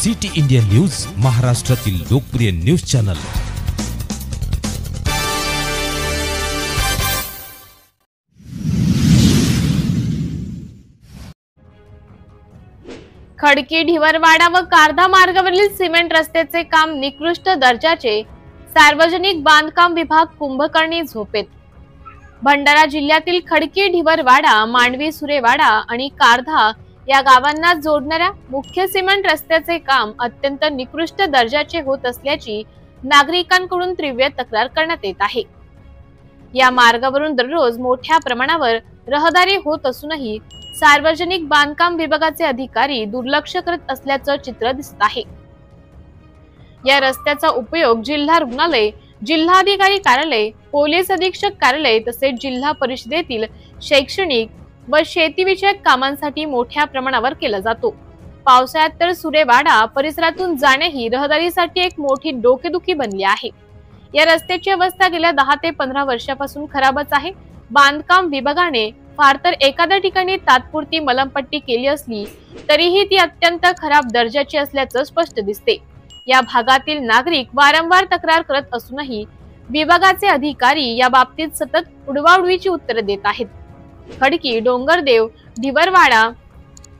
City India news, महाराष्ट्रातील लोकप्रिय news channel. Khadki ढिवरवाडा व कारधा मार्गावरील सिमेंट रस्त्याचे काम निकृष्ट दर्जाचे, सार्वजनिक बांधकाम विभाग कुंभकर्णी झोपेत। भंडारा जिल्ह्यातील खडकी ढिवरवाडा, मांडवी सुरेवाडा आणि कारधा या गावांना जोडणाऱ्या मुख्य सिमेंट रस्त्याचे काम अत्यंत निकृष्ट दर्जाचे होत असल्याची नागरिकांकडून तीव्र तक्रार करण्यात येत आहे। या मार्गावरून दररोज मोठ्या प्रमाणावर रहदारी होत असूनही सार्वजनिक बांधकाम विभागाचे अधिकारी दुर्लक्ष करत असल्याचं चित्र दिसत आहे। या रस्त्याचा उपयोग जिल्हा रुग्णालय, जिल्हाधिकारी कार्यालय, पोलीस अधीक्षक कार्यालय तसेच जिल्हा परिषदेतील शैक्षणिक व शेतीविषयक कामांसाठी मोठ्या प्रमाणावर केला जातो। पावसाळ्यात तर सुरेवाडा परिसरातून जाणे ही रहदारीसाठी एक मोठी डोकेदुखी बनली आहे। या रस्त्याची अवस्था गेल्या 10 ते 15 वर्षापासून खराबच आहे। बांधकाम विभागाने फार तर एखाद्या ठिकाणी तात्पुरती मलमपट्टी केली असली तरीही ती अत्यंत खराब दर्जाची असल्याचं स्पष्ट दिसते। या भागातील नागरिक वारंवार तक्रार करत असूनही विभागाचे अधिकारी या बाबतीत सतत उडवाउडवीची उत्तरे देत आहेत। खडकी, डोंगरदेव, ढिवरवाडा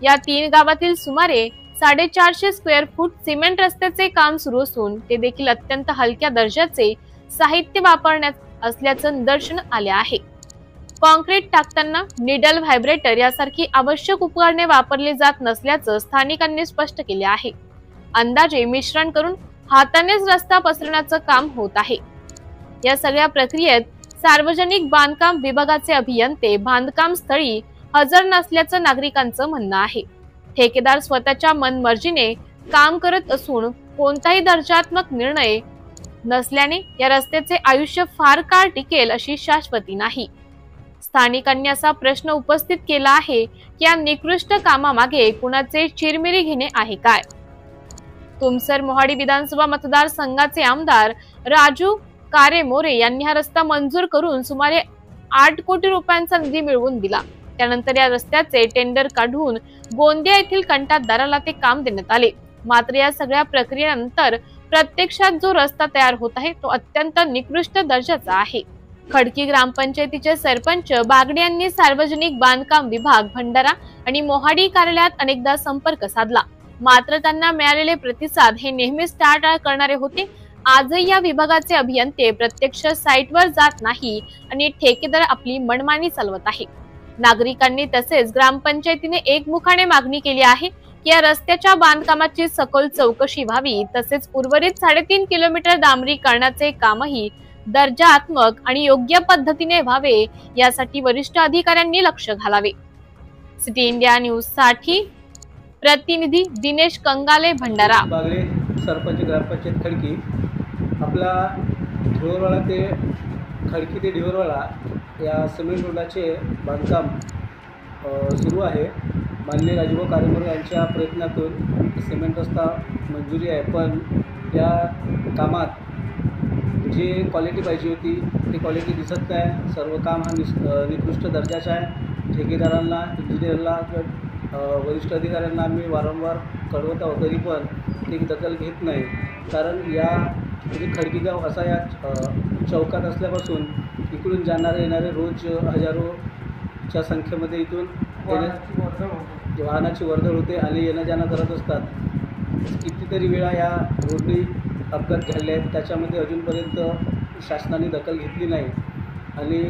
या 3 गावातील सुमारे 450 स्क्वेअर फूट सिमेंट रस्त्याचे काम सुरू असून ते देखील अत्यंत हलक्या दर्जाचे साहित्य वापरण्यात असल्याचं निदर्शन आले आहे। कॉन्क्रीट टाकताना निडल, व्हायब्रेटर यासारखी आवश्यक उपकरणे वापरली जात नसल्याचं स्थानिकांनी स्पष्ट केले आहे। अंदाजे मिश्रण करून हातानेच रस्ता पसरवण्याचं काम होत आहे। या सगळ्या प्रक्रियेत सार्वजनिक बांधकाम विभागाचे अभियंते बांधकाम स्थळी हजर नसल्याचं नागरिकांचं म्हणणं आहे। ठेकेदार स्वतःच्या मनमर्जीने काम करत असून कोणताही दर्जात्मक निर्णय नसल्याने या रस्त्याचे आयुष्य फार काळ टिकेल अशी शाश्वती नाही। स्थानिकांनी असा प्रश्न उपस्थित केला आहे की या निकृष्ट कामामागे कुणाचे चिरमिरी घेणे आहे काय? तुमसर मोहाडी विधानसभा मतदारसंघाचे आमदार राजू कारे मोरे यांनी हा रस्ता मंजूर करून सुमारे 8 कोटी रुपयांचा निधी मिळवून दिला। त्यानंतर या रस्त्याचे टेंडर काढून गोंदिया येथील कंत्राटदाराला ते काम देण्यात आले। मात्र या सगळ्या प्रक्रियेनंतर प्रत्यक्षात जो रस्ता तयार होत आहे तो अत्यंत निकृष्ट दर्जाचा आहे। खडकी ग्रामपंचायतीचे सरपंच बागडे यांनी सार्वजनिक बांधकाम विभाग भंडारा आणि मोहाडी कार्यालयात अनेकदा संपर्क साधला, मात्र त्यांना मिळालेले प्रतिसाद हे नेहमीच टाळाटाळ करणारे होते। आजही या विभागाचे अभियंते प्रत्यक्ष साइटवर जात नाही आणि ठेकेदार आपली मनमानी चालवत आहे। नागरिकांनी तसेच ग्रामपंचायतीने एकमुखाने मागणी केली आहे की या रस्त्याच्या बांधकामाची सखोल चौकशी व्हावी, तसेच उर्वरित 3.5 किलोमीटर डांबरीकरणाचे कामही दर्जात्मक आणि योग्य पद्धतीने व्हावे यासाठी वरिष्ठ अधिकाऱ्यांनी लक्ष घालावे। सिटी इंडिया न्यूज साठी प्रतिनिधी दिनेश कंगाले, भंडारा। बागडे, सरपंच ग्रामपंचायत खडकी। आपला ढिवरवाडा ते खडकी ते ढिवरवाडा या सिमेंट रोडाचे बांधकाम सुरू आहे। माननीय राजूभाऊ कारेमोरे यांच्या प्रयत्नातून सिमेंट रस्ता मंजुरी आहे, पण या कामात जी क्वालिटी पाहिजे होती ती क्वालिटी दिसत नाही। सर्व काम हा निकृष्ट दर्जाचा आहे। ठेकेदारांना, इंजिनियरला, वरिष्ठ अधिकाऱ्यांना आम्ही वारंवार कळवत आहोत, तरी पण ती दखल घेत नाही। कारण या खडकी गाव असा या चौकात असल्यापासून इकडून जाणारे येणारे रोज हजारोच्या संख्येमध्ये इथून वाहनाची वर्दळ होते आणि येणं जाणं करत असतात। कितीतरी वेळा या रोडनी अपघात झाले आहेत, त्याच्यामध्ये अजूनपर्यंत शासनाने दखल घेतली नाही आणि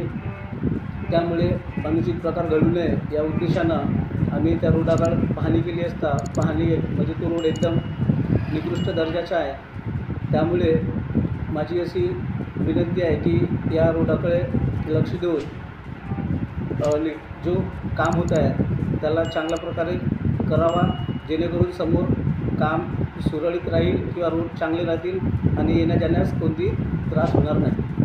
त्यामुळे अनुचित प्रकार घडू नये या उद्देशानं आम्ही त्या रोडाकडे पाहणी केली असता पाहणी म्हणजे तो रोड एकदम निकृष्ट दर्जाचा आहे। त्यामुळे माझी अशी विनंती आहे की या रोडाकडे लक्ष देऊन जो काम होत आहे त्याला चांगल्या प्रकारे करावा, जेणेकरून समोर काम सुरळीत राहील किंवा रोड चांगले राहतील आणि येण्या जाण्यास कोणती त्रास होणार नाही।